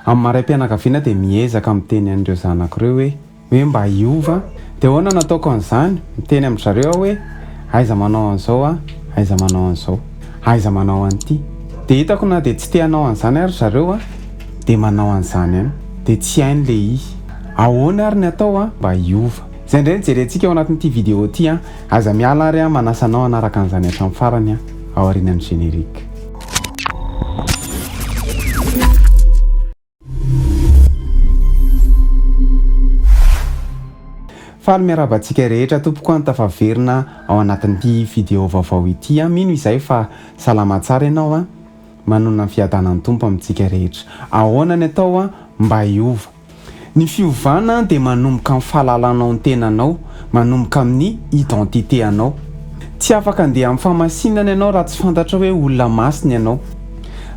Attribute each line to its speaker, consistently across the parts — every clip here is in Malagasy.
Speaker 1: amin'ny maram-pianakaviana dia miezaka miteny an'ireo zanak'ireo hoe mba hiova dia ahoana nataoko an'izany miteny amin'ny zareo aho hoe aiza manao an'izao aiza manao an'izao aiza manao an'ity dia hitako na dia tsy te hanao an'izany ary zareo dia manao an'izany ihany dia tsy hainy le izy ahoana ary ny atao mba hiova izay indray jerentsika ao anatin'ity vidéo ity aza miala ary manasanao anaraka an'izany hatramin'ny farany ao aorianan'ny générique. Faly miarabantsika rehetra tompoko ny tafaverina ao anatin'ity vidéo vaovao ity mino izay fa salama tsara ianao manona ny fiadanan'ny tompo amintsika rehetra. Ahoana ny atao mba hiova? Ny fiovana dia manomboka amin'ny fahalalanao ny tenanao, manomboka amin'ny identité anao. Tsy afaka andeha amin'ny famasinana ianao raha tsy fantatra hoe olona masina ianao,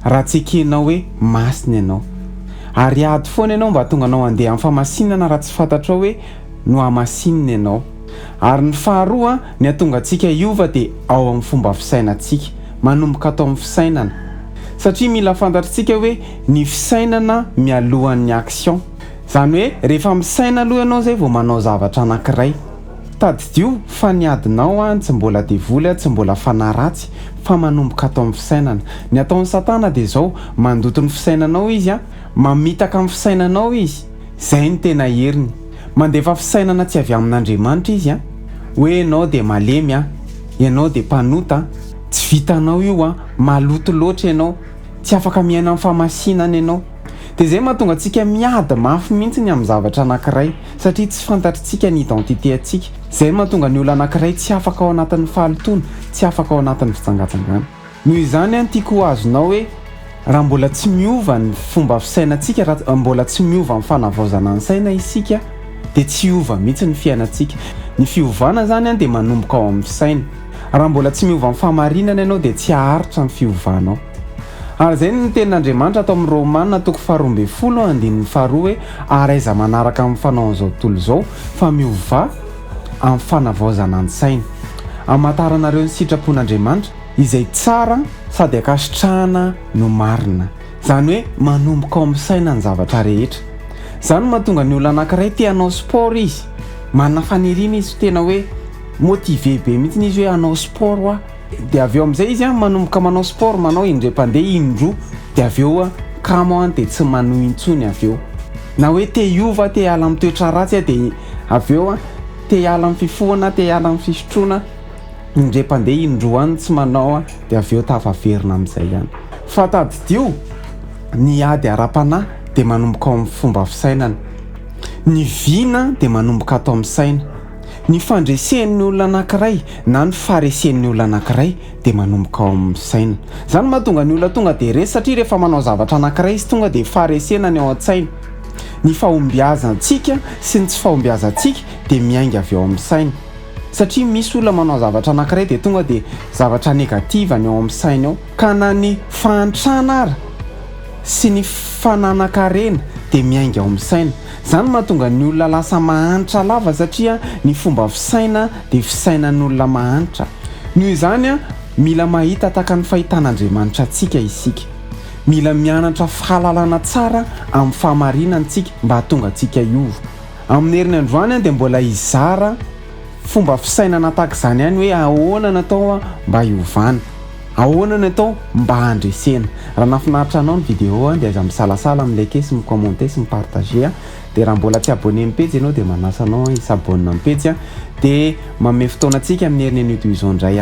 Speaker 1: raha tsy ekenao hoe masina ianao. Ary ady foana ianao mba tonga anao andeha amin'ny famasinana raha tsy fantatra hoe no amasinina ianao. Ary ny faharoa ny atonga antsika hiova dia ao amin'ny fomba fisainantsika, manomboka atao amin'ny fisainana. Satria mila fantatritsika hoe ny fisainana mialohan'ny action. Zany hoe rehefa misaina aloha ianao zay vao manao zavatra anankiray. Tadidio fa ny adinao tsy mbola devoly tsy mbola fanaratsy fa manomboka atao amin'ny fisainana. Ny ataon'ny satana dia izao mandoto ny fisainanao izy mamitaka amin'ny fisainanao izy. Zay ny tena heriny. Mandefa fisainana tsy avy amin'Andriamanitra izy hoe ianao dia malemy ianao dia mpanota, tsy vitanao io maloto loatra ianao, tsy afaka miaina amin'ny famasinana ianao. Dia zay mahatonga antsika miady mafy mihitsy ny amin'ny zavatra anankiray satria tsy fantatritsika ny identité antsika. Zay mahatonga ny olona anankiray tsy afaka ao anatin'ny fahalotona, tsy afaka ao anatin'ny fitsangatsangana. Noho izany tiako azonao hoe raha mbola tsy miova ny fomba fisainantsika, raha mbola tsy miova amin'ny fanavaozana ny saina isika dia tsy hiova mihitsy ny fiainantsika. Ny fiovana zany dia manomboka ao amin'ny fisaina. Raha mbola tsy miova amin'ny fahamarinana ianao dia tsy haharitra ny fiovanao. Ary zay ny tenin'Andriamanitra atao amin'ny Romanina 12:12 hoe ary aiza manaraka amin'ny fanaon'izao tontolo izao fa miova amin'ny fanavaozana ny saina. Hamantaranareo ny sitrapon'Andriamanitra izay tsara sady akasitrahana no marina. Zany hoe manomboka ao amin'ny saina ny zavatra rehetra. Zany mahatonga ny olona anankiray te hanao sport izy, manana faniriana izy tena hoe motivé be mihitsy izy hoe hanao sport dia avy eo amin'izay izy manomboka manao sport, manao indray-pandeha indroa dia avy eo kamo dia tsy manohy intsony avy eo. Na hoe te hiova, te hiala amin'ny toetra ratsy dia avy eo te hiala amin'ny fifohana, te hiala amin'ny fisotroana, indray-pandeha indroa any tsy manao dia avy eo tafaverina amin'izay ihany. Fa tadidio ny ady ara-panahy dia manomboka ao amin'ny fomba fisainana. Ny vina dia manomboka atao amin'ny saina. Ny fandresen'ny olona anankiray na ny faresen'ny olona anankiray dia manomboka ao amin'ny saina. Zany mahatonga ny olona tonga dia resy satria rehefa manao zavatra anankiray izy tonga dia faresena ny ao an-tsaina. Ny fahombiazantsika sy ny tsy fahombiazantsika dia miainga avy ao amin'ny saina. Satria misy olona manao zavatra anankiray dia tonga dia zavatra negativa ny ao amin'ny saina ao. Ka na ny fahantrana ary sy ny fananakarena dia miainga ao amin'ny saina. Zany mahatonga ny olona lasa mahantra lava satria ny fomba fisaina dia fisainan'ny olona mahantra. Noho izany mila mahita tahaka ny fahitan'Andriamanitra antsika isika. Mila mianatra fahalalana tsara amin'ny fahamarinantsika mba hahatonga antsika hiova. Amin'ny herin'ny androany dia mbola hizara fomba fisainana tahaka izany ihany hoe ahoana natao mba hiovana, ahoana natao mba handresena. Raha nafinaritra anao ny vidéo dia aza misalasala, milike sy micommente sy mipartage. Dia raha mbola tsy abonné amin'ny page ianao dia manasa anao hisabonina amin'ny page dia manome fotoana antsika amin'ny herin'ny an'io toy izao indray